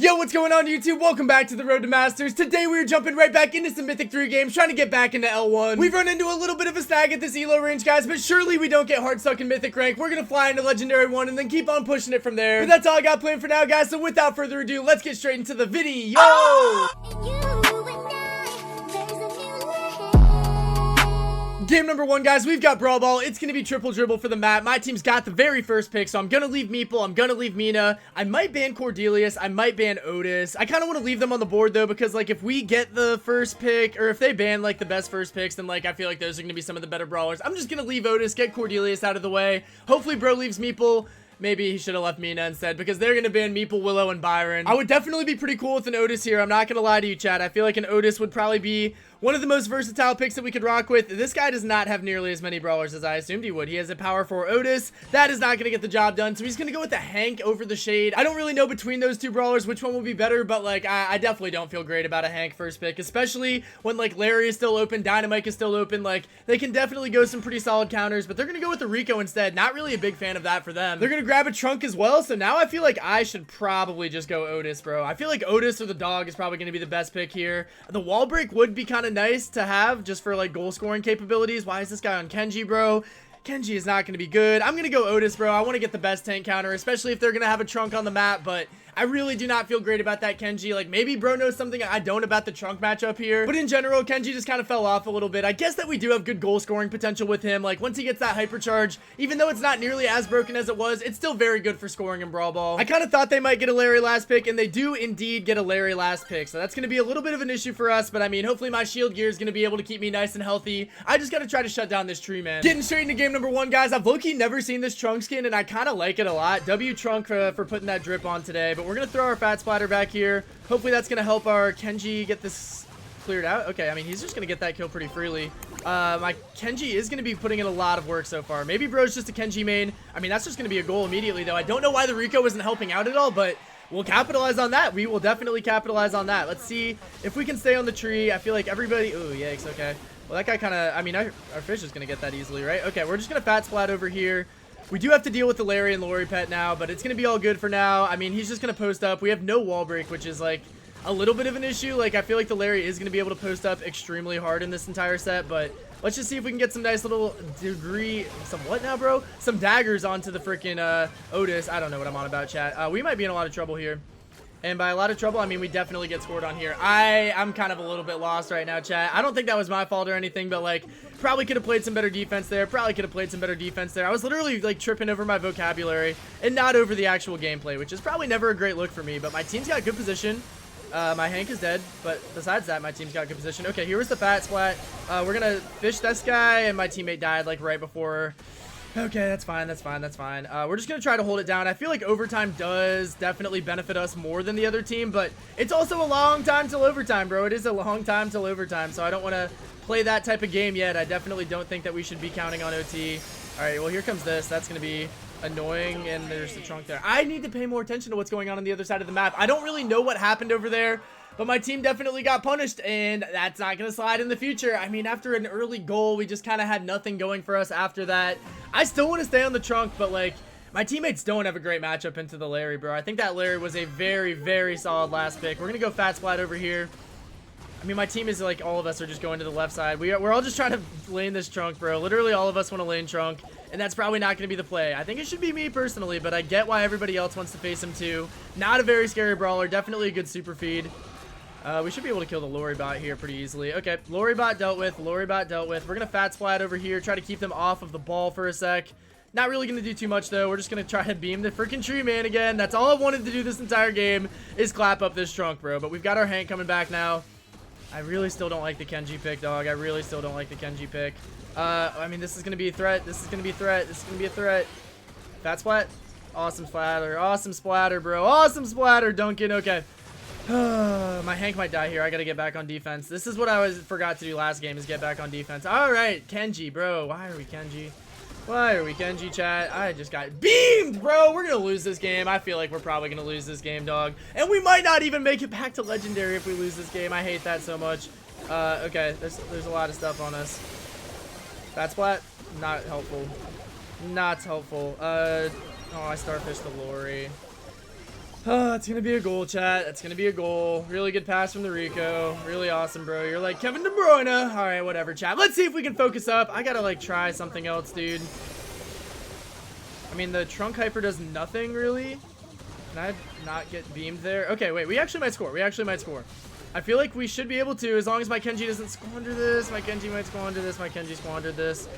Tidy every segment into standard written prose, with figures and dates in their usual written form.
Yo, what's going on YouTube? Welcome back to the Road to Masters. Today we're jumping right back into some Mythic 3 games, trying to get back into L1. We've run into a little bit of a snag at this elo range, guys, but surely we don't get hard stuck in Mythic rank. We're gonna fly into Legendary 1 and then keep on pushing it from there. But that's all I got planned for now, guys, so without further ado, let's get straight into the video. Game number 1, guys, we've got Brawl Ball. It's going to be triple dribble for the map. My team's got the very first pick, so I'm going to leave Meeple. I'm going to leave Mina. I might ban Cordelius. I might ban OTIS. I kind of want to leave them on the board, though, because, like, if we get the first pick, or if they ban, like, the best first picks, then, like, I feel like those are going to be some of the better brawlers. I'm just going to leave OTIS, get Cordelius out of the way. Hopefully, bro leaves Meeple. Maybe he should have left Mina instead, because they're going to ban Meeple, Willow, and Byron. I would definitely be pretty cool with an OTIS here. I'm not going to lie to you, chat. I feel like an OTIS would probably be one of the most versatile picks that we could rock with. This guy does not have nearly as many brawlers as I assumed he would. He has a power 4 OTIS. That is not going to get the job done, so he's going to go with the Hank over the Shade. I don't really know between those two brawlers which one will be better, but, like, I definitely don't feel great about a Hank first pick, especially when, like, Larry is still open, Dynamite is still open. Like, they can definitely go some pretty solid counters, but they're going to go with the Rico instead. Not really a big fan of that for them. They're going to grab a Trunk as well, so now I feel like I should probably just go OTIS, bro. I feel like OTIS or the Dog is probably going to be the best pick here. The wall break would be kind of nice to have just for, like, goal scoring capabilities. Why is this guy on Kenji, bro? Kenji is not going to be good. I'm going to go OTIS, bro. I want to get the best tank counter, especially if they're going to have a Trunk on the map, but I really do not feel great about that Kenji. Like, maybe bro knows something I don't about the Trunk matchup here, but in general, Kenji just kind of fell off a little bit. I guess that we do have good goal scoring potential with him. Like, once he gets that hypercharge, even though it's not nearly as broken as it was, it's still very good for scoring in Brawl Ball. I kind of thought they might get a Larry last pick, and they do indeed get a Larry last pick, so that's going to be a little bit of an issue for us, but I mean, hopefully my shield gear is going to be able to keep me nice and healthy. I just got to try to shut down this tree, man. Getting straight into game number 1, guys. I've low-key never seen this Trunk skin, and I kind of like it a lot. W Trunk for putting that drip on today, but we're going to throw our fat splatter back here. Hopefully that's going to help our Kenji get this cleared out. Okay, I mean, he's just going to get that kill pretty freely. My Kenji is going to be putting in a lot of work so far. Maybe bro's just a Kenji main. I mean, that's just going to be a goal immediately, though. I don't know why the Rico isn't helping out at all, but we'll capitalize on that. We will definitely capitalize on that. Let's see if we can stay on the tree. I feel like everybody... Ooh, yikes, okay. Well, that guy kind of... I mean, our fish is going to get that easily, right? Okay, we're just going to fat splat over here. We do have to deal with the Larry and Lori pet now, but it's going to be all good for now. I mean, he's just going to post up. We have no wall break, which is, like, a little bit of an issue. Like, I feel like the Larry is going to be able to post up extremely hard in this entire set, but let's just see if we can get some nice little some what now, bro? Some daggers onto the freaking OTIS. I don't know what I'm on about, chat. We might be in a lot of trouble here. And by a lot of trouble, I mean we definitely get scored on here. I'm kind of a little bit lost right now, chat. I don't think that was my fault or anything, but, like, probably could have played some better defense there. Probably could have played some better defense there. I was literally, like, tripping over my vocabulary and not over the actual gameplay, which is probably never a great look for me. But my team's got good position. My Hank is dead, but besides that, my team's got good position. Okay, here was the fat splat. We're going to fish this guy, and my teammate died, like, right before... Okay, that's fine, that's fine, that's fine. We're just going to try to hold it down. I feel like overtime does definitely benefit us more than the other team, but it's also a long time till overtime, bro. It is a long time till overtime, so I don't want to play that type of game yet. I definitely don't think that we should be counting on OT. All right, well, here comes this. That's going to be annoying, and there's the Trunk there. I need to pay more attention to what's going on the other side of the map. I don't really know what happened over there, but my team definitely got punished, and that's not going to slide in the future. I mean, after an early goal, we just kind of had nothing going for us after that. I still want to stay on the Trunk, but, like, my teammates don't have a great matchup into the Larry, bro. I think that Larry was a very, very solid last pick. We're going to go fat splat over here. I mean, my team is, like, all of us are just going to the left side. We're all just trying to lane this Trunk, bro. Literally all of us want to lane Trunk, and that's probably not going to be the play. I think it should be me personally, but I get why everybody else wants to face him too. Not a very scary brawler. Definitely a good super feed. We should be able to kill the Lori bot here pretty easily. Okay, Lori bot dealt with. Lori bot dealt with. We're going to fat splat over here. Try to keep them off of the ball for a sec. Not really going to do too much, though. We're just going to try to beam the freaking tree man again. That's all I wanted to do this entire game is clap up this Trunk, bro. But we've got our Hank coming back now. I really still don't like the Kenji pick, dog. I really still don't like the Kenji pick. I mean, this is going to be a threat. This is going to be a threat. This is going to be a threat. Fat splat. Awesome splatter. Awesome splatter, bro. Awesome splatter, Duncan. Okay. My Hank might die here. I gotta get back on defense. This is what I forgot to do last game, is get back on defense. Alright, Kenji, bro. Why are we Kenji? Why are we Kenji, chat? I just got beamed, bro. We're gonna lose this game. I feel like we're probably gonna lose this game, dog. And we might not even make it back to Legendary if we lose this game. I hate that so much. Okay, there's a lot of stuff on us. Fat splat, not helpful. Not helpful. Oh, I starfished the Lori. Oh, it's gonna be a goal, chat. That's gonna be a goal. Really good pass from the Rico. Really awesome, bro. You're like Kevin De Bruyne. All right, whatever, chat. Let's see if we can focus up. I gotta like try something else, dude. I mean, the trunk hyper does nothing really. Can I not get beamed there? Okay, wait. We actually might score. We actually might score. I feel like we should be able to, as long as my Kenji doesn't squander this. My Kenji might squander this. My Kenji squandered this.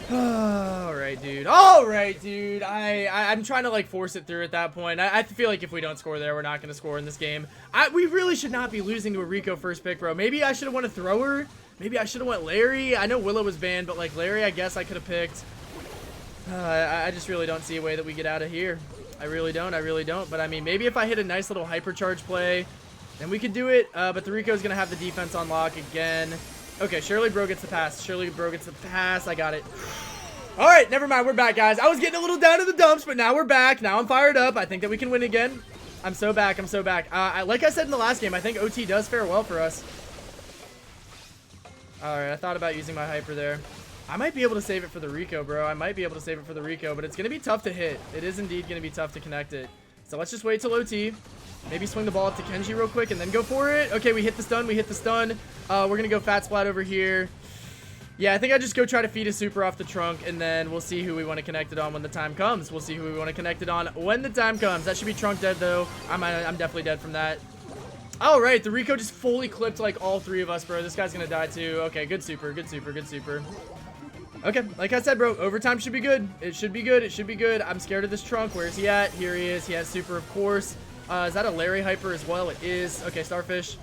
All right, dude. All right, dude. I'm trying to like force it through at that point. I feel like if we don't score there, we're not gonna score in this game. We really should not be losing to a Rico first pick, bro. Maybe I should have won a thrower. Maybe I should have went Larry. I know Willow was banned, but like Larry, I guess I could have picked. I just really don't see a way that we get out of here. I really don't. I really don't. But I mean, maybe if I hit a nice little hypercharge play, then we could do it. But the Rico's gonna have the defense on lock again. Okay, Shirley Bro gets the pass. Shirley Bro gets the pass. I got it. All right, never mind. We're back, guys. I was getting a little down in the dumps, but now we're back. Now I'm fired up. I think that we can win again. I'm so back. I'm so back. Like I said in the last game, I think OT does fare well for us. All right, I thought about using my hyper there. I might be able to save it for the Rico, bro. I might be able to save it for the Rico, but it's going to be tough to hit. It is indeed going to be tough to connect it. So let's just wait till OT. Maybe swing the ball up to Kenji real quick and then go for it. Okay, we hit the stun. We hit the stun. We're going to go fat splat over here. Yeah, I think I just go try to feed a super off the trunk, and then we'll see who we want to connect it on when the time comes. We'll see who we want to connect it on when the time comes. That should be trunk dead, though. I'm definitely dead from that. All right, the Rico just fully clipped, like, all three of us, bro. This guy's going to die, too. Okay, good super, good super, good super. Okay, like I said, bro, overtime should be good. It should be good. It should be good. I'm scared of this trunk. Where is he at? Here he is. He has super, of course. Is that a Larry hyper as well? It is. Okay, Starfish.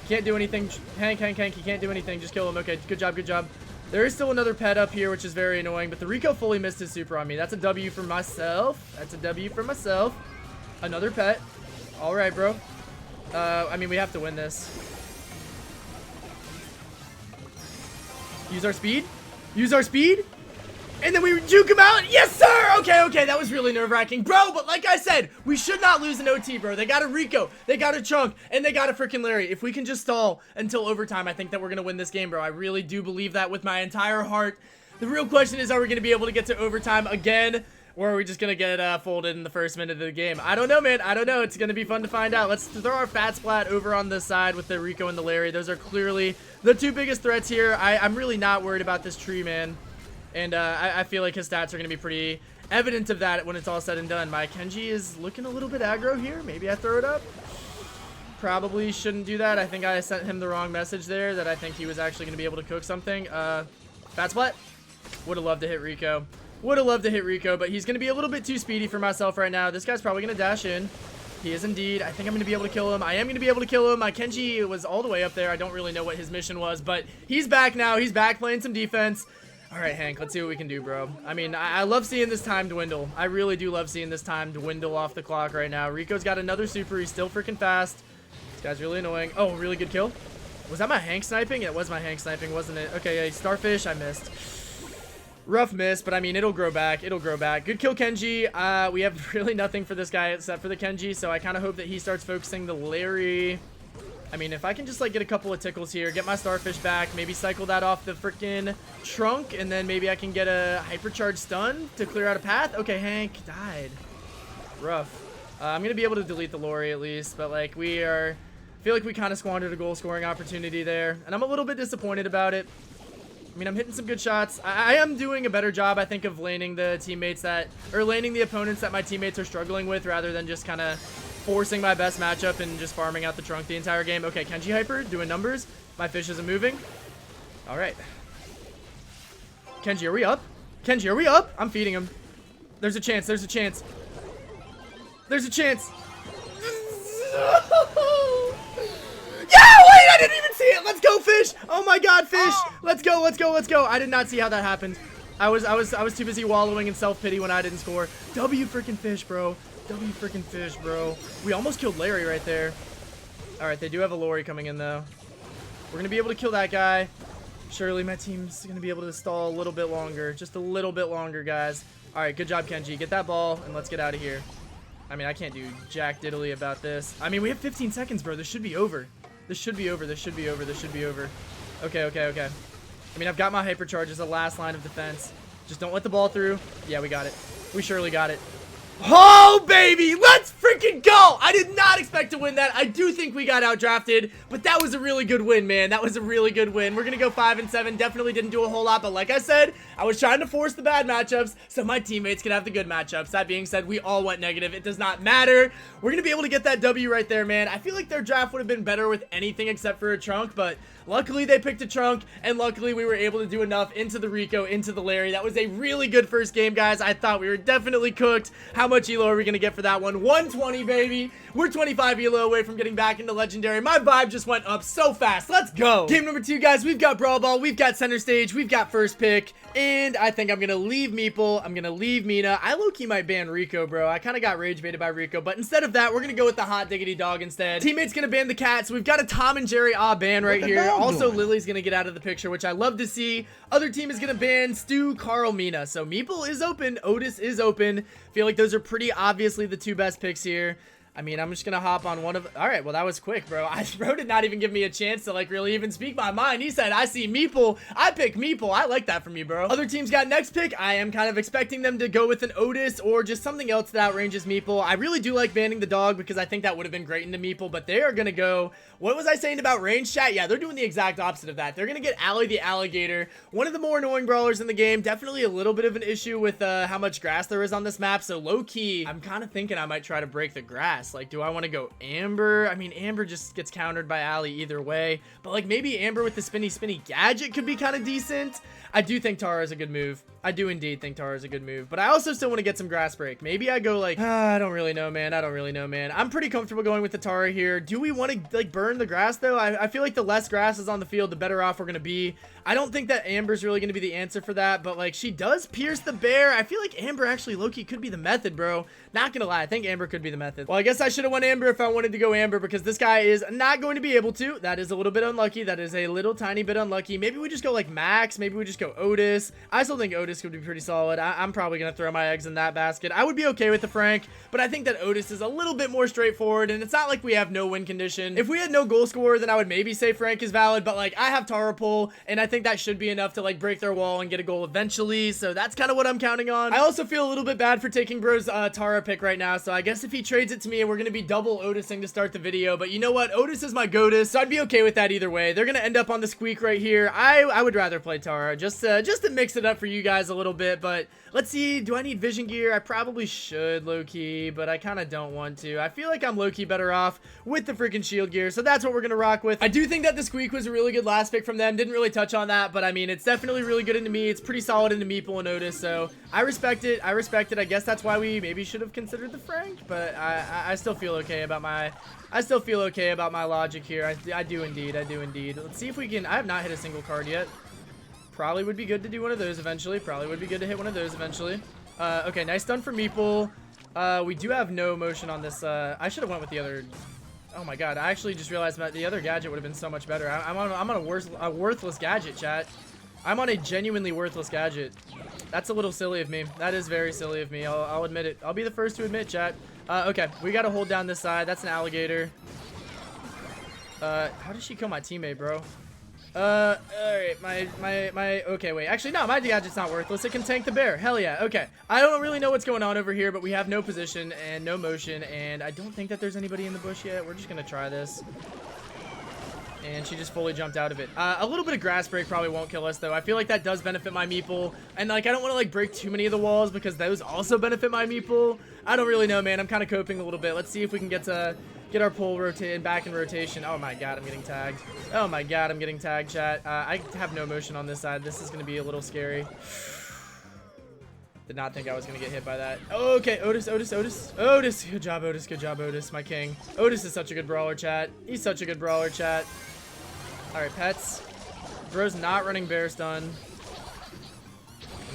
Can't do anything. Hank, he can't do anything. Just kill him. Okay, good job, good job. There is still another pet up here, which is very annoying, but the Rico fully missed his super on me. That's a W for myself. That's a W for myself. Another pet. All right, bro. I mean, we have to win this. Use our speed. Use our speed. And then we juke him out. Yes, sir. Okay, okay. That was really nerve-wracking. Bro, but like I said, we should not lose an OT, bro. They got a Rico. They got a Chunk. And they got a freaking Larry. If we can just stall until overtime, I think that we're going to win this game, bro. I really do believe that with my entire heart. The real question is, are we going to be able to get to overtime again? Or are we just going to get folded in the first minute of the game? I don't know, man. I don't know. It's going to be fun to find out. Let's throw our fat splat over on this side with the Rico and the Larry. Those are clearly the two biggest threats here. I'm really not worried about this tree, man. And I feel like his stats are going to be pretty evident of that when it's all said and done. My Kenji is looking a little bit aggro here. Maybe I throw it up. Probably shouldn't do that. I think I sent him the wrong message there, that I think he was actually going to be able to cook something. Fat splat. Would have loved to hit Rico. Would have loved to hit Rico, but he's going to be a little bit too speedy for myself right now. This guy's probably going to dash in. He is indeed. I think I'm going to be able to kill him. I am going to be able to kill him. My Kenji was all the way up there. I don't really know what his mission was, but he's back now. He's back playing some defense. All right, Hank, let's see what we can do, bro. I mean, I love seeing this time dwindle. I really do love seeing this time dwindle off the clock right now. Rico's got another super. He's still freaking fast. This guy's really annoying. Oh, really good kill. Was that my Hank sniping? It was my Hank sniping, wasn't it? Okay, yeah, Starfish, I missed. Rough miss, but I mean, it'll grow back. It'll grow back. Good kill, Kenji. We have really nothing for this guy except for the Kenji, so I kind of hope that he starts focusing the Larry. I mean, if I can just, like, get a couple of tickles here, get my Starfish back, maybe cycle that off the freaking trunk, and then maybe I can get a hypercharge stun to clear out a path. Okay, Hank died. Rough. I'm going to be able to delete the Lori at least, but, like, I feel like we kind of squandered a goal-scoring opportunity there, and I'm a little bit disappointed about it. I mean, I'm hitting some good shots. I am doing a better job, I think, of laning the laning the opponents that my teammates are struggling with, rather than just kind of forcing my best matchup and just farming out the trunk the entire game. Okay, Kenji hyper, doing numbers. My fish isn't moving. All right. Kenji, are we up? Kenji, are we up? I'm feeding him. There's a chance. There's a chance. There's a chance. Yeah, wait, I didn't even see it. Let's go, fish. Oh my God, fish. Let's go, let's go, let's go. I did not see how that happened. I was too busy wallowing in self-pity when I didn't score. W freaking fish, bro. W freaking fish, bro. We almost killed Larry right there. All right, they do have a Lori coming in, though. We're going to be able to kill that guy. Surely my team's going to be able to stall a little bit longer. Just a little bit longer, guys. All right, good job, Kenji. Get that ball, and let's get out of here. I mean, I can't do jack diddly about this. I mean, we have 15 seconds, bro. This should be over. This should be over. This should be over. This should be over. Okay, okay, okay. I mean, I've got my hypercharge as the last line of defense. Just don't let the ball through. Yeah, we got it. We surely got it. Oh, baby! Let's freaking freaking go! I did not expect to win that. I do think we got outdrafted, but that was a really good win, man. That was a really good win. We're gonna go 5-7. Definitely didn't do a whole lot, but like I said, I was trying to force the bad matchups so my teammates could have the good matchups. That being said, we all went negative. It does not matter. We're gonna be able to get that W right there, man. I feel like their draft would have been better with anything except for a trunk, but luckily they picked a trunk, and luckily we were able to do enough into the Rico, into the Larry. That was a really good first game, guys. I thought we were definitely cooked. How much elo are we gonna get for that one? 120, baby. We're 25 elo away from getting back into legendary. My vibe just went up so fast. Let's go. Game number 2, guys. We've got Brawl Ball, we've got center stage, we've got first pick, and I think I'm gonna leave Meeple. I'm gonna leave Mina. I low-key might ban Rico, bro. I kind of got rage baited by Rico, but instead of that, we're gonna go with the hot diggity dog instead. Teammate's gonna ban the cat, so we've got a Tom and Jerry ban right here. Also, Lily's gonna get out of the picture, which I love to see. Other team is gonna ban Stu, Carl, Mina. So Meeple is open, Otis is open. Feel like those are pretty obviously the 2 best picks here. I mean, I'm just gonna hop on one of... Alright, well, that was quick, bro. Bro did not even give me a chance to, like, really even speak my mind. He said, I see Meeple. I pick Meeple. I like that from you, bro. Other teams got next pick. I am kind of expecting them to go with an Otis or just something else that outranges Meeple. I really do like banning the dog because I think that would have been great into Meeple, but they are gonna go... What was I saying about range, chat? Yeah, they're doing the exact opposite of that. They're gonna get Allie the Alligator, one of the more annoying brawlers in the game. Definitely a little bit of an issue with how much grass there is on this map, so low-key, I'm kind of thinking I might try to break the grass. Like, do I want to go Amber? I mean, Amber just gets countered by Allie either way, but like maybe Amber with the spinny gadget could be kind of decent. I do think Tara is a good move. I do indeed think Tara is a good move, but I also still want to get some grass break. Maybe I go like, I don't really know, man. I don't really know, man. I'm pretty comfortable going with the Tara here. Do we want to like burn the grass though? I feel like the less grass is on the field, the better off we're going to be. I don't think that Amber's really going to be the answer for that, but like she does pierce the bear. I feel like Amber actually low-key could be the method, bro. Not gonna lie, I think Amber could be the method. Well, I guess I should have went Amber if I wanted to go Amber because this guy is not going to be able to. That is a little bit unlucky. That is a little tiny bit unlucky. Maybe we just go like Max. Maybe we just go Otis. I still think Otis could be pretty solid. I'm probably gonna throw my eggs in that basket. I would be okay with the Frank, but I think that Otis is a little bit more straightforward, and it's not like we have no win condition. If we had no goal scorer, then I would maybe say Frank is valid, but like I have Tara pull, and I think that should be enough to like break their wall and get a goal eventually, so that's kind of what I'm counting on. I also feel a little bit bad for taking bro's Tara pick right now, so I guess if he trades it to me, we're gonna be double Otising to start the video, but you know what? Otis is my GOATus, so I'd be okay with that either way. They're gonna end up on the squeak right here. I would rather play Tara, just to mix it up for you guys a little bit, but let's see. Do I need vision gear? I probably should, low-key, but I kind of don't want to. I feel like I'm low-key better off with the freaking shield gear, so that's what we're gonna rock with. I do think that the squeak was a really good last pick from them. Didn't really touch on that, but I mean, it's definitely really good into me. It's pretty solid into Meeple and Otis, so I respect it. I respect it. I guess that's why we maybe should have considered the Frank, but I still feel okay about my logic here. I do indeed. I do indeed. Let's see if we can. I have not hit a single card yet. Probably would be good to do one of those eventually. Probably would be good to hit one of those eventually. Okay, nice stun for Meeple. We do have no motion on this. I should have went with the other. Oh my god, I actually just realized that the other gadget would have been so much better. I'm on a worthless gadget, chat. I'm on a genuinely worthless gadget. That's a little silly of me. That is very silly of me. I'll admit it. I'll be the first to admit, chat. Okay, we got to hold down this side. That's an alligator. How did she kill my teammate, bro? Alright, okay, wait, actually, no, my gadget's not worthless. It can tank the bear. Hell yeah, okay. I don't really know what's going on over here, but we have no position and no motion, and I don't think that there's anybody in the bush yet. We're just gonna try this. And she just fully jumped out of it. A little bit of grass break probably won't kill us, though. I feel like that does benefit my Meeple. And, like, I don't want to, like, break too many of the walls because those also benefit my Meeple. I don't really know, man. I'm kind of coping a little bit. Let's see if we can get our pull rotated back in rotation. Oh, my God. I'm getting tagged. Oh, my God. I'm getting tagged, chat. I have no motion on this side. This is going to be a little scary. Did not think I was going to get hit by that. Okay, Otis. Good job, Otis, my king. Otis is such a good brawler, chat. He's such a good brawler, chat. All right, pets. Bro's not running bear stun. And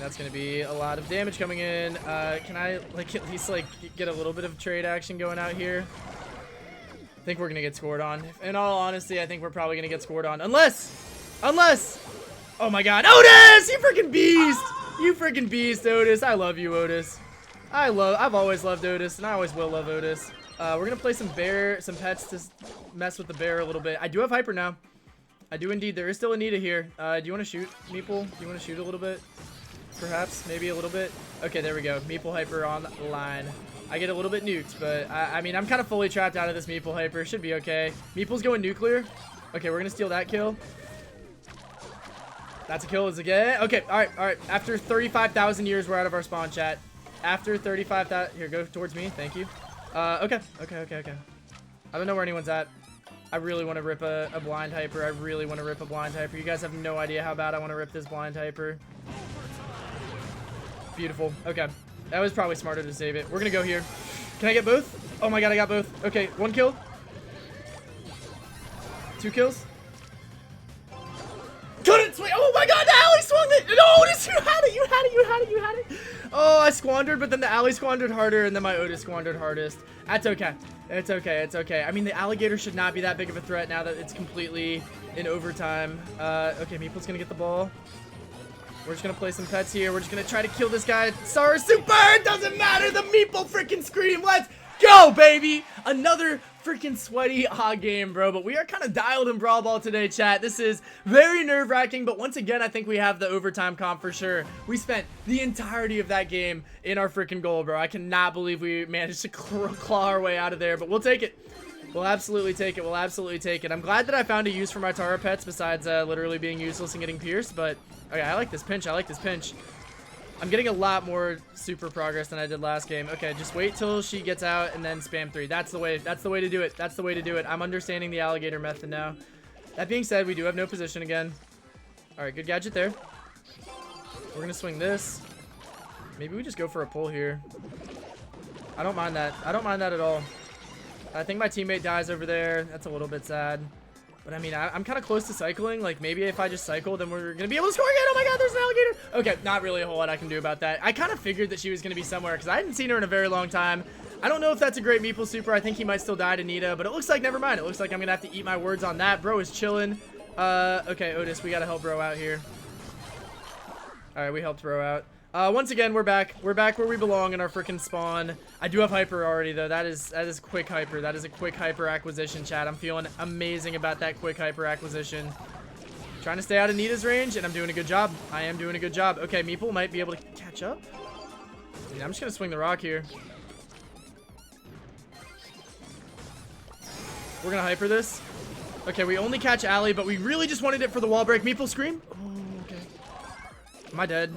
that's going to be a lot of damage coming in. Can I, like, at least, like, get a little bit of trade action going out here? I think we're going to get scored on. In all honesty, I think we're probably going to get scored on. Unless, oh my God, Otis, you freaking beast. You freaking beast, Otis. I love you, Otis. I've always loved Otis, and I always will love Otis. We're going to play some pets to mess with the bear a little bit. I do have hyper now. I do indeed. There is still Anita here. Do you want to shoot, Meeple? Do you want to shoot a little bit? Perhaps? Maybe a little bit? Okay, there we go. Meeple hyper on line. I get a little bit nuked, but I mean, I'm kind of fully trapped out of this Meeple hyper. Should be okay. Meeple's going nuclear. Okay, we're gonna steal that kill. That's a kill. Is again. Okay, all right. After 35,000 years, we're out of our spawn, chat. After 35,000, here, go towards me. Thank you. Okay. I don't know where anyone's at. I really want to rip a blind hyper. I really want to rip a blind hyper. You guys have no idea how bad I want to rip this blind hyper. Beautiful. Okay. That was probably smarter to save it. We're going to go here. Can I get both? Oh my god, I got both. Okay, 1 kill. 2 kills. Couldn't swing. Oh my god, the alley swung it. No, Otis, you had it. Oh, I squandered, but then the alley squandered harder, and then my Otis squandered hardest. That's okay. It's okay. I mean, the alligator should not be that big of a threat now that it's completely in overtime. Okay, Meeple's gonna get the ball. We're just gonna play some pets here. We're just gonna try to kill this guy. Star Super! It doesn't matter! The Meeple freaking scream! Let's go, baby! Another freaking sweaty game, bro. But we are kind of dialed in Brawl Ball today, chat. This is very nerve-wracking, but once again, I think we have the overtime comp for sure. We spent the entirety of that game in our freaking goal, bro. I cannot believe we managed to claw our way out of there, but we'll take it. We'll absolutely take it. I'm glad that I found a use for my Tara pets besides literally being useless and getting pierced, but okay, I like this pinch. I'm getting a lot more super progress than I did last game. Okay, just wait till she gets out and then spam 3. That's the way to do it. I'm understanding the alligator method now. That being said, we do have no position again. All right, good gadget there. We're gonna swing this. Maybe we just go for a pull here. I don't mind that at all. I think my teammate dies over there. That's a little bit sad. But I mean, I'm kind of close to cycling. Like, maybe if I just cycle, then we're going to be able to score again. Oh my god, there's an alligator. Okay, not really a whole lot I can do about that. I kind of figured that she was going to be somewhere because I hadn't seen her in a very long time. I don't know if that's a great Meeple super. I think he might still die to Nita, but it looks like, never mind. It looks like I'm going to have to eat my words on that. Bro is chilling. Okay, Otis, we got to help bro out here. All right, we helped bro out. Once again, we're back. We're back where we belong in our freaking spawn. I do have hyper already, though. That is quick hyper. That is a quick hyper acquisition, chat. I'm feeling amazing about that quick hyper acquisition. Trying to stay out of Nita's range, and I'm doing a good job. I am doing a good job. Okay, Meeple might be able to catch up. I'm just going to swing the rock here. We're going to hyper this. Okay, we only catch Allie, but we really just wanted it for the wall break. Meeple scream. Oh, okay. Am I dead?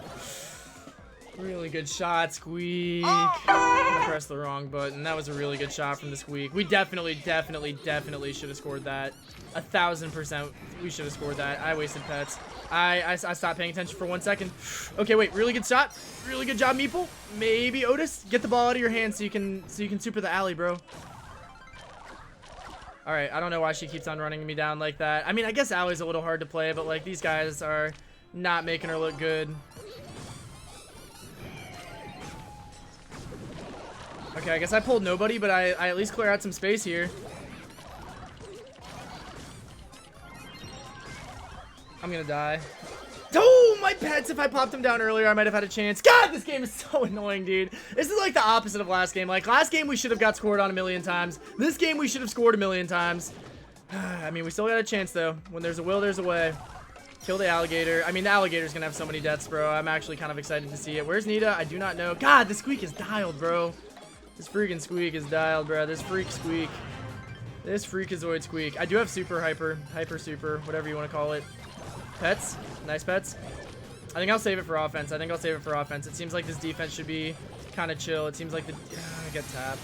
Really good shot, Squeak. I pressed the wrong button. That was a really good shot from the Squeak. We definitely should have scored that. 1000% we should have scored that. I wasted pets. I stopped paying attention for 1 second. Okay, wait, really good shot. Really good job, Meeple. Maybe Otis, get the ball out of your hand so you can super the alley, bro. All right, I don't know why she keeps on running me down like that. I mean, I guess alley's a little hard to play, but like these guys are not making her look good. Okay, I guess I pulled nobody, but I at least clear out some space here. I'm gonna die. Oh, my pets! If I popped them down earlier, I might have had a chance. God, this game is so annoying, dude. This is like the opposite of last game. Like, last game, we should have got scored on 1,000,000 times. This game, we should have scored 1,000,000 times. I mean, we still got a chance, though. When there's a will, there's a way. Kill the alligator. I mean, the alligator's gonna have so many deaths, bro. I'm actually kind of excited to see it. Where's Nita? I do not know. God, the Squeak is dialed, bro. This freaking Squeak is dialed, bro. This freak Squeak. This freakazoid Squeak. I do have super hyper super, whatever you want to call it. Pets. Nice pets. I think I'll save it for offense. It seems like this defense should be kind of chill. It seems like I get tapped.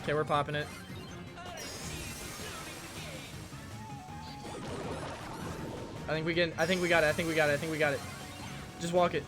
Okay, we're popping it. I think we got it. Just walk it.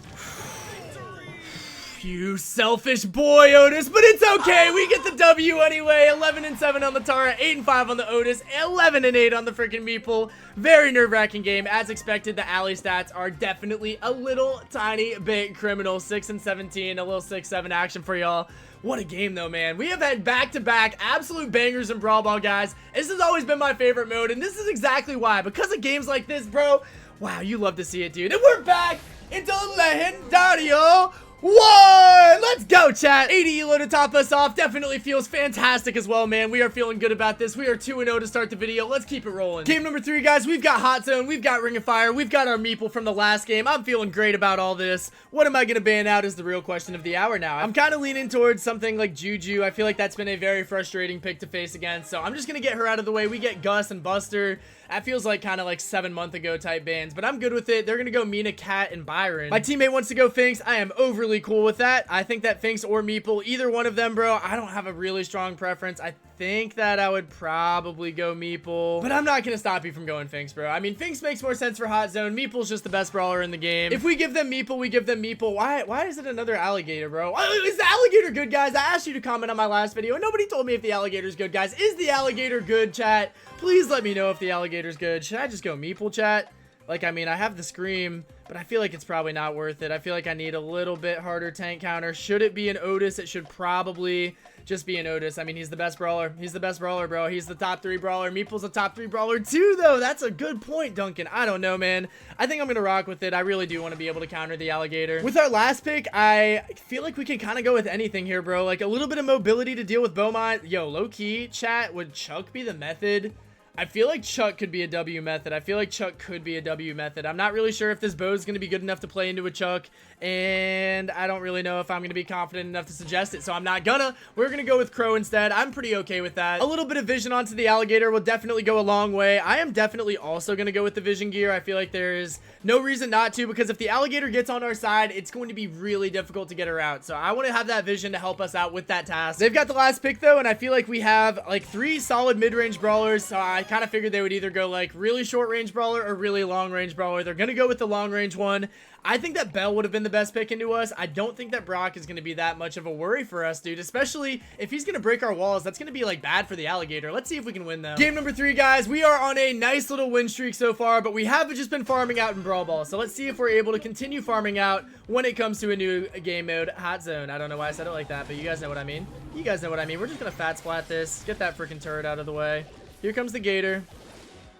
You selfish boy, Otis, but it's okay. We get the W anyway. 11-7 on the Tara, 8-5 on the Otis, 11-8 on the freaking Meeple. Very nerve-wracking game. As expected, the alley stats are definitely a little tiny bit criminal. 6-17, a little 6-7 action for y'all. What a game, though, man. We have had back-to-back absolute bangers in Brawl Ball, guys. This has always been my favorite mode, and this is exactly why. Because of games like this, bro. Wow, you love to see it, dude. And we're back into Legendario. 1. Let's go, chat. 80 elo to top us off. Definitely feels fantastic as well, man. We are feeling good about this. We are 2-0 to start the video. Let's keep it rolling. Game number 3, guys. We've got Hot Zone. We've got Ring of Fire. We've got our Meeple from the last game. I'm feeling great about all this. What am I going to ban out is the real question of the hour now. I'm kind of leaning towards something like Juju. I feel like that's been a very frustrating pick to face against, so I'm just going to get her out of the way. We get Gus and Buster. That feels like kind of like 7 month ago type bans, but I'm good with it. They're going to go Mina, Cat, and Byron. My teammate wants to go Finks. I am overly cool with that. I think that Finks or Meeple, either one of them, bro, I don't have a really strong preference. I think that I would probably go Meeple, but I'm not going to stop you from going Finks, bro. I mean, Finks makes more sense for Hot Zone. Meeple's just the best brawler in the game. If we give them Meeple, we give them Meeple. Why is it another alligator, bro? Is the alligator good, guys? I asked you to comment on my last video, and nobody told me if the alligator's good, guys. Is the alligator good, chat? Please let me know if the alligator's good. Should I just go Meeple, chat? Like, I mean, I have the Scream, but I feel like it's probably not worth it. I feel like I need a little bit harder tank counter. Should it be an OTIS? It should probably just be an OTIS. I mean, he's the best brawler. He's the best brawler, bro. He's the top 3 brawler. Meeple's a top 3 brawler too, though. That's a good point, Duncan. I don't know, man. I think I'm gonna rock with it. I really do want to be able to counter the alligator. With our last pick, I feel like we can kind of go with anything here, bro. Like a little bit of mobility to deal with Beaumont. Yo, low-key, chat, would Chuck be the method? I feel like Chuck could be a W method. I feel like Chuck could be a W method. I'm not really sure if this bow is going to be good enough to play into a Chuck, and I don't really know if I'm going to be confident enough to suggest it, so I'm not gonna. We're going to go with Crow instead. I'm pretty okay with that. A little bit of vision onto the alligator will definitely go a long way. I am definitely also going to go with the vision gear. I feel like there is no reason not to, because if the alligator gets on our side, it's going to be really difficult to get her out, so I want to have that vision to help us out with that task. They've got the last pick, though, and I feel like we have like 3 solid mid-range brawlers, so I kind of figured they would either go like really short range brawler or really long range brawler. They're gonna go with the long range one. I think that Bell would have been the best pick into us. I don't think that Brock is going to be that much of a worry for us, dude, especially if he's going to break our walls. That's going to be like bad for the alligator. Let's see if we can win though. Game number 3, guys. We are on a nice little win streak so far, but we have just been farming out in Brawl Ball. So let's see if we're able to continue farming out when it comes to a new game mode, Hot Zone. I don't know why I said it like that, but you guys know what I mean. You guys know what I mean. We're just going to fat splat this, get that freaking turret out of the way. Here comes the gator,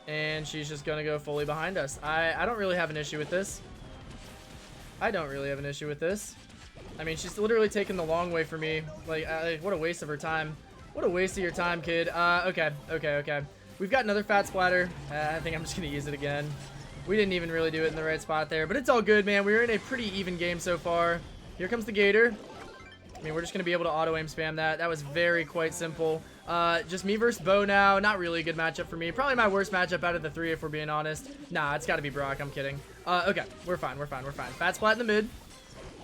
and she's just going to go fully behind us. I don't really have an issue with this. I don't really have an issue with this. I mean, she's literally taking the long way for me. Like, what a waste of her time. What a waste of your time, kid. Okay. We've got another fat splatter. I think I'm just going to use it again. We didn't even really do it in the right spot there, but it's all good, man. We're in a pretty even game so far. Here comes the gator. I mean, we're just going to be able to auto-aim spam that. That was quite simple. Just me versus Bo now. Not really a good matchup for me. Probably my worst matchup out of the 3, if we're being honest. Nah, it's got to be Brock. I'm kidding. Okay. We're fine. Fat splat in the mid.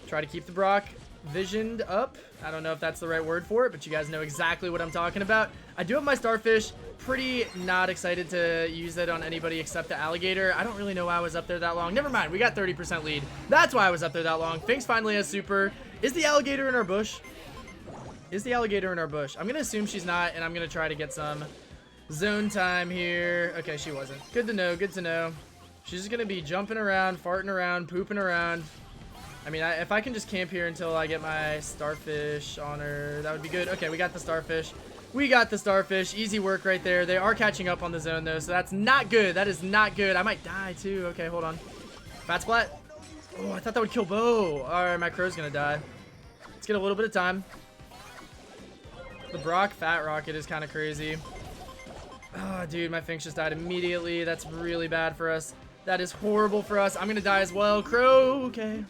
Try to keep the Brock visioned up. I don't know if that's the right word for it, but you guys know exactly what I'm talking about. I do have my starfish. Pretty not excited to use it on anybody except the alligator. I don't really know why I was up there that long. Never mind. We got 30% lead. That's why I was up there that long. Finks finally has super. Is the alligator in our bush? Is the alligator in our bush? I'm going to assume she's not, and I'm going to try to get some zone time here. Okay, she wasn't. Good to know. Good to know. She's just going to be jumping around, farting around, pooping around. I mean, if I can just camp here until I get my starfish on her, that would be good. Okay, we got the starfish. We got the starfish. Easy work right there. They are catching up on the zone, though, so that's not good. That is not good. I might die, too. Okay, hold on. Fat splat. Oh, I thought that would kill Bo. All right, my crow's going to die. Let's get a little bit of time. The Brock Fat Rocket is kind of crazy. Oh, dude, my Finks just died immediately. That's really bad for us. That is horrible for us. I'm going to die as well. Crow, okay.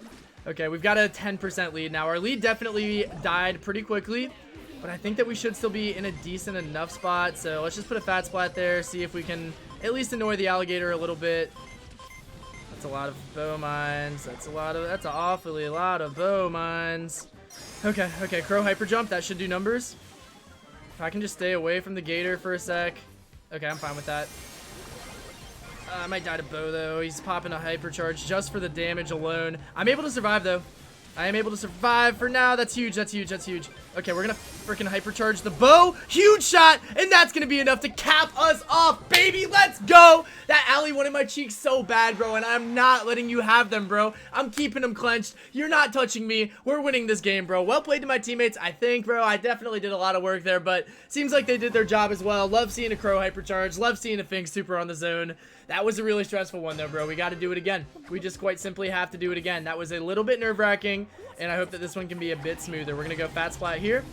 Okay, we've got a 10% lead now. Our lead definitely died pretty quickly, but I think that we should still be in a decent enough spot. So let's just put a fat splat there, see if we can at least annoy the alligator a little bit. That's a lot of bow mines. That's an awfully lot of bow mines. Okay, Crow hyper jump. That should do numbers. If I can just stay away from the gator for a sec. Okay, I'm fine with that. I might die to Bo, though. He's popping a hypercharge just for the damage alone. I'm able to survive, though. I am able to survive for now. That's huge. That's huge. Okay, we're going to freaking hypercharge the Bo. Huge shot, and that's going to be enough to cap us off, baby. Let's go. That alley wanted my cheeks so bad, bro, and I'm not letting you have them, bro. I'm keeping them clenched. You're not touching me. We're winning this game, bro. Well played to my teammates, I think, bro. I definitely did a lot of work there, but seems like they did their job as well. Love seeing a Crow hypercharge. Love seeing a Finks super on the zone. That was a really stressful one, though, bro. We got to do it again. We just quite simply have to do it again. That was a little bit nerve-wracking. frustrating, and I hope that this one can be a bit smoother. We're going to go fat splat here,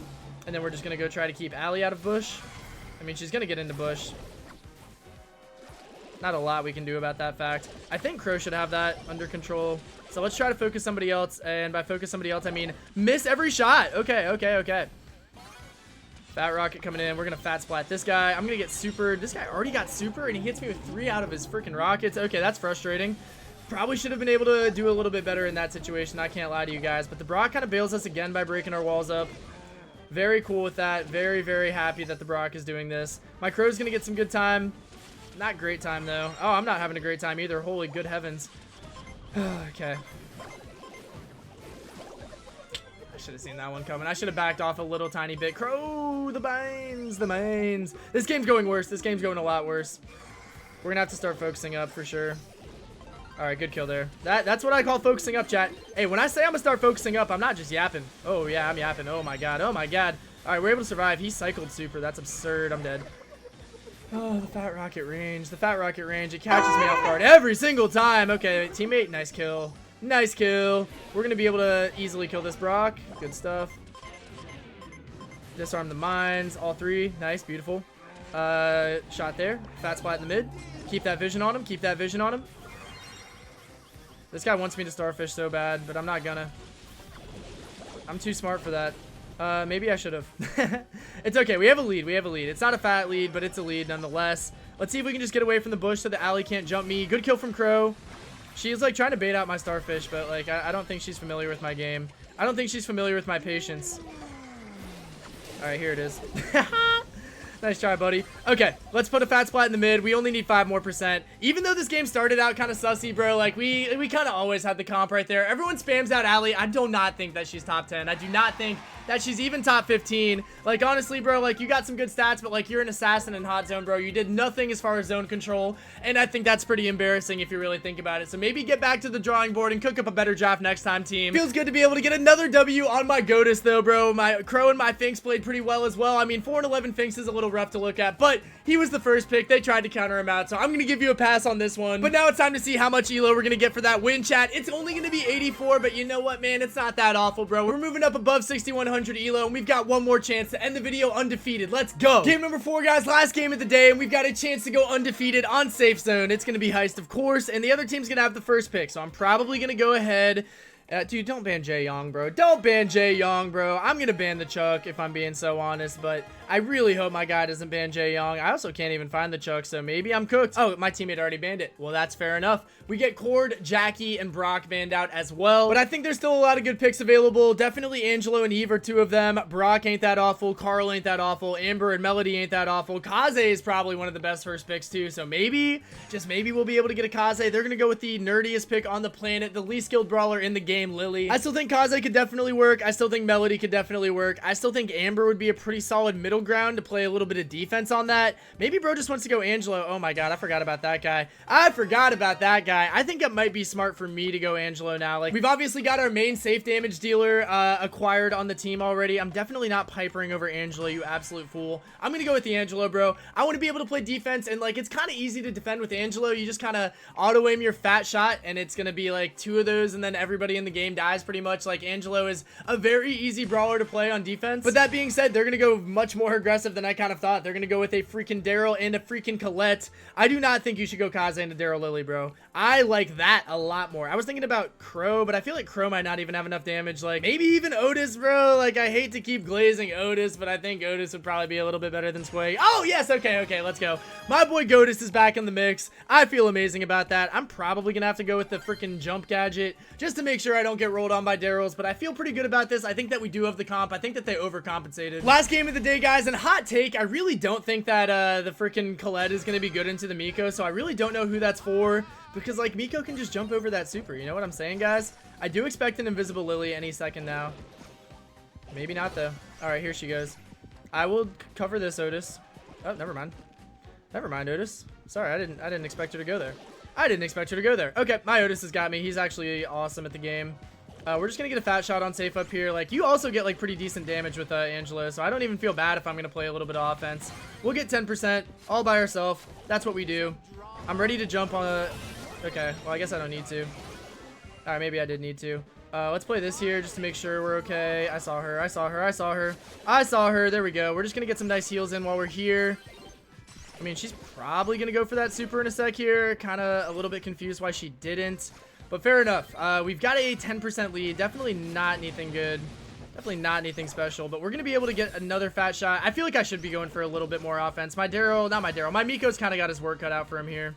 and then we're just going to go try to keep Allie out of bush. I mean, she's going to get into bush. Not a lot we can do about that fact. I think Crow should have that under control. So let's try to focus somebody else. And by focus somebody else, I mean miss every shot. Okay. Fat rocket coming in. We're going to fat splat this guy. I'm going to get super. This guy already got super, and he hits me with 3 out of his freaking rockets. Okay, that's frustrating. Probably should have been able to do a little bit better in that situation. I can't lie to you guys. But the Brock kind of bails us again by breaking our walls up. Very cool with that. Very, very happy that the Brock is doing this. My Crow's going to get some good time. Not great time, though. Oh, I'm not having a great time either. Holy good heavens. Okay. I should have seen that one coming. I should have backed off a little tiny bit. Crow, the mines. This game's going worse. This game's going a lot worse. We're going to have to start focusing up for sure. All right, good kill there. That's what I call focusing up, chat. Hey, when I say I'm going to start focusing up, I'm not just yapping. Oh, yeah, I'm yapping. Oh, my God. Oh, my God. All right, we're able to survive. He cycled super. That's absurd. I'm dead. Oh, the fat rocket range. The fat rocket range. It catches me off guard every single time. Okay, teammate. Nice kill. Nice kill. We're going to be able to easily kill this Brock. Good stuff. Disarm the mines. All 3. Nice. Beautiful. Shot there. Fat splat in the mid. Keep that vision on him. Keep that vision on him. This guy wants me to starfish so bad, but I'm not gonna. I'm too smart for that. Maybe I should have. It's okay. We have a lead. We have a lead. It's not a fat lead, but it's a lead nonetheless. Let's see if we can just get away from the bush so the Allie can't jump me. Good kill from Crow. She's like trying to bait out my starfish, but like I don't think she's familiar with my game. I don't think she's familiar with my patience. All right, here it is. Nice try, buddy. Okay, let's put a fat splat in the mid. We only need 5% more. Even though this game started out kind of sussy, bro, like we kind of always had the comp right there. Everyone spams out Allie. I do not think that she's top 10. I do not think that she's even top 15. Like, honestly, bro, like, you got some good stats, but, like, you're an assassin in hot zone, bro. You did nothing as far as zone control, and I think that's pretty embarrassing if you really think about it. So maybe get back to the drawing board and cook up a better draft next time, team. Feels good to be able to get another W on my GOATIS, though, bro. My Crow and my Finks played pretty well as well. I mean, 4-11 Finks is a little rough to look at, but he was the first pick. They tried to counter him out, so I'm going to give you a pass on this one. But now it's time to see how much elo we're going to get for that win, chat. It's only going to be 84, but you know what, man? It's not that awful, bro. We're moving up above 6,100 elo, and we've got one more chance to end the video undefeated. Let's go. Game number 4, guys. Last game of the day, and we've got a chance to go undefeated on safe zone. It's going to be Heist, of course, and the other team's going to have the first pick, so I'm probably going to go ahead. Dude, don't ban Jae Young, bro. Don't ban Jae Young, bro. I'm going to ban the Chuck if I'm being so honest, but I really hope my guy doesn't ban Jae Young. I also can't even find the Chuck, so maybe I'm cooked. Oh, my teammate already banned it. Well, that's fair enough. We get Cord, Jackie, and Brock banned out as well, but I think there's still a lot of good picks available. Definitely Angelo and Eve are 2 of them. Brock ain't that awful. Carl ain't that awful. Amber and Melody ain't that awful. Kaze is probably one of the best first picks too, so maybe, just maybe we'll be able to get a Kaze. They're going to go with the nerdiest pick on the planet, the least skilled brawler in the game, Lily. I still think Kaze could definitely work. I still think Melody could definitely work. I still think Amber would be a pretty solid middle ground to play a little bit of defense on that. Maybe bro just wants to go Angelo. Oh my god, I forgot about that guy. I think it might be smart for me to go Angelo now. Like, we've obviously got our main safe damage dealer acquired on the team already. I'm definitely not pipering over Angelo, you absolute fool. I'm gonna go with the Angelo, bro. I want to be able to play defense, and like, it's kind of easy to defend with Angelo. You just kind of auto aim your fat shot, and it's gonna be like 2 of those, and then everybody in the game dies pretty much. Like, Angelo is a very easy brawler to play on defense. But that being said, they're gonna go much more aggressive than I kind of thought. They're gonna go with a freaking Daryl and a freaking Colette. I do not think you should go Kaze and a Daryl Lily, bro. I like that a lot more. I was thinking about Crow, but I feel like Crow might not even have enough damage. Like, maybe even Otis, bro. Like, I hate to keep glazing Otis, but I think Otis would probably be a little bit better than Sway. Oh, yes. Okay, let's go. My boy GOATIS is back in the mix. I feel amazing about that. I'm probably gonna have to go with the freaking jump gadget just to make sure I don't get rolled on by Daryls, but I feel pretty good about this. I think that we do have the comp. I think that they overcompensated. Last game of the day, guys, and hot take, I really don't think that the freaking Colette is gonna be good into the Miko, so I really don't know who that's for, because like Miko can just jump over that super. You know what I'm saying, guys? I do expect an invisible Lily any second now. Maybe not though. All right, here she goes. I will cover this, Otis. Oh, never mind. Never mind, Otis. Sorry, I didn't expect her to go there. I didn't expect her to go there. Okay, my Otis has got me. He's actually awesome at the game. We're just gonna get a fat shot on safe up here. Like, you also get like pretty decent damage with Angelo, so I don't even feel bad if I'm gonna play a little bit of offense. We'll get 10% all by ourselves. That's what we do. I'm ready to jump on a... Okay, well, I guess I don't need to. All right, maybe I did need to. Let's play this here just to make sure we're okay. I saw her. I saw her. I saw her. I saw her. There we go. We're just going to get some nice heals in while we're here. I mean, she's probably going to go for that super in a sec here. Kind of a little bit confused why she didn't. But fair enough. We've got a 10% lead. Definitely not anything good. Definitely not anything special. But we're going to be able to get another fat shot. I feel like I should be going for a little bit more offense. My Miko's kind of got his work cut out for him here.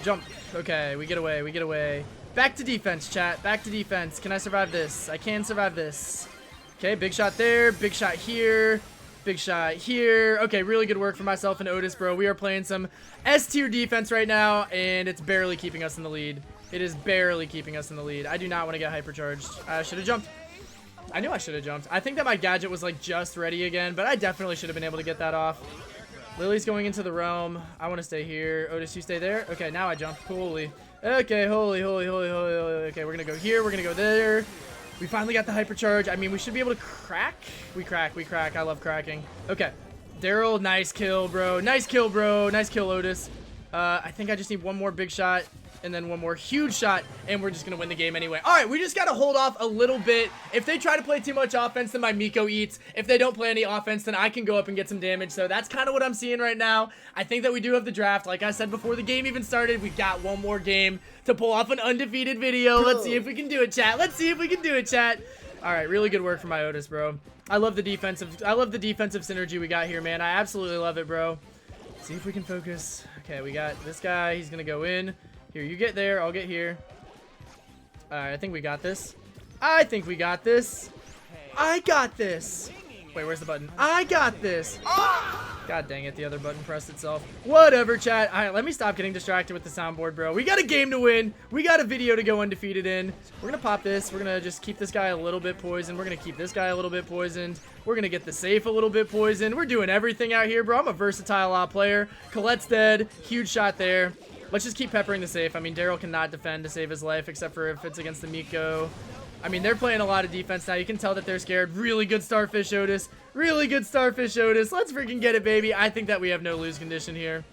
Jump. Okay, we get away. We get away. Back to defense, chat. Back to defense. Can I survive this? I can survive this. Okay, big shot there. Big shot here. Big shot here. Okay, really good work for myself and Otis, bro. We are playing some S-tier defense right now, and it's barely keeping us in the lead. It is barely keeping us in the lead. I do not want to get hypercharged. I should have jumped. I knew I should have jumped. I think that my gadget was, like, just ready again, but I definitely should have been able to get that off. Lily's going into the realm. I want to stay here. Otis, you stay there? Okay, now I jump. Holy. Okay, holy. Okay, we're gonna go here. We're gonna go there. We finally got the hypercharge. I mean, we should be able to crack. We crack. I love cracking. Okay. Daryl, nice kill, bro. Nice kill, bro. Nice kill, Otis. I think I just need one more big shot and then one more huge shot, and we're just gonna win the game anyway. All right, we just gotta hold off a little bit. If they try to play too much offense, then my Miko eats. If they don't play any offense, then I can go up and get some damage. So that's kind of what I'm seeing right now. I think that we do have the draft. Like I said before the game even started, we've got one more game to pull off an undefeated video. Let's see if we can do it, chat. Let's see if we can do it, chat. All right, really good work from my Otis, bro. I love the defensive synergy we got here, man. I absolutely love it, bro. Let's see if we can focus. Okay, we got this guy. He's gonna go in. Here, you get there. I'll get here. Alright, I think we got this. I think we got this. I got this. Wait, where's the button? I got this. God dang it, the other button pressed itself. Whatever, chat. Alright, let me stop getting distracted with the soundboard, bro. We got a game to win. We got a video to go undefeated in. We're gonna pop this. We're gonna just keep this guy a little bit poisoned. We're gonna keep this guy a little bit poisoned. We're gonna get the safe a little bit poisoned. We're doing everything out here, bro. I'm a versatile player. Colette's dead. Huge shot there. Let's just keep peppering the safe. I mean, Daryl cannot defend to save his life, except for if it's against the Miko. I mean, they're playing a lot of defense now. You can tell that they're scared. Really good Starfish, Otis. Really good Starfish, Otis. Let's freaking get it, baby. I think that we have no lose condition here.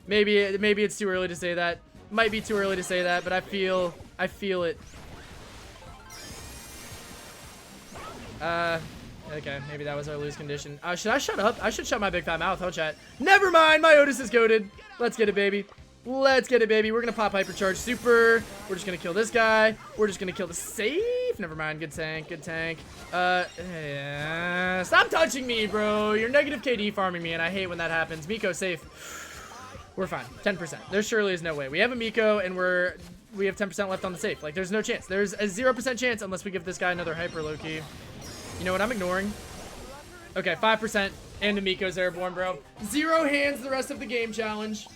Maybe it's too early to say that. Might be too early to say that, but I feel it. Okay, maybe that was our lose condition. Should I shut up? I should shut my big fat mouth, huh, chat? Never mind. My Otis is goated. Let's get it, baby. Let's get it, baby. We're gonna pop hypercharge super. We're just gonna kill this guy. We're just gonna kill the safe. Never mind. Good tank. Good tank. Yeah. Stop touching me, bro. You're negative KD farming me, and I hate when that happens. Miko safe. We're fine. 10%. There surely is no way. We have a Miko, and we have 10% left on the safe. Like, there's no chance. There's a 0% chance unless we give this guy another hyper low key. You know what? I'm ignoring. Okay, 5%, and the Miko's airborne, bro. 0 hands the rest of the game challenge.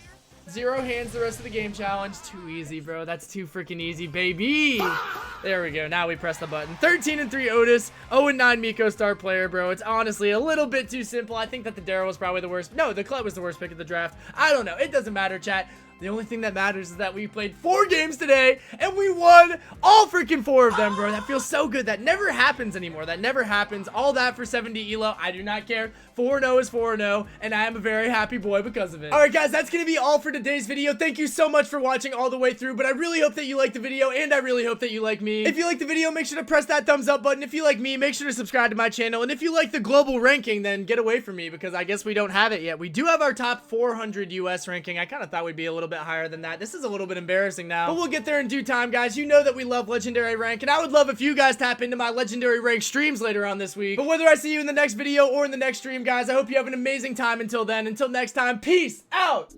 0 hands the rest of the game challenge. Too easy, bro. That's too freaking easy, baby. There we go. Now we press the button. 13-3 Otis. 0-9 Miko star player, bro. It's honestly a little bit too simple. I think that the Daryl was probably the worst. No, the Colette was the worst pick of the draft. I don't know. It doesn't matter, chat. The only thing that matters is that we played 4 games today, and we won all freaking 4 of them, bro. That feels so good. That never happens anymore. That never happens. All that for 70 elo. I do not care. 4-0 is 4-0, and I am a very happy boy because of it. All right, guys, that's going to be all for today's video. Thank you so much for watching all the way through, but I really hope that you liked the video, and I really hope that you like me. If you like the video, make sure to press that thumbs up button. If you like me, make sure to subscribe to my channel, and if you like the global ranking, then get away from me, because I guess we don't have it yet. We do have our top 400 US ranking. I kind of thought we'd be a little bit higher than that. This is a little bit embarrassing now, but we'll get there in due time, guys. You know that we love legendary rank, and I would love if you guys tap into my legendary rank streams later on this week. But whether I see you in the next video or in the next stream, guys, I hope you have an amazing time until then. Until next time, peace out.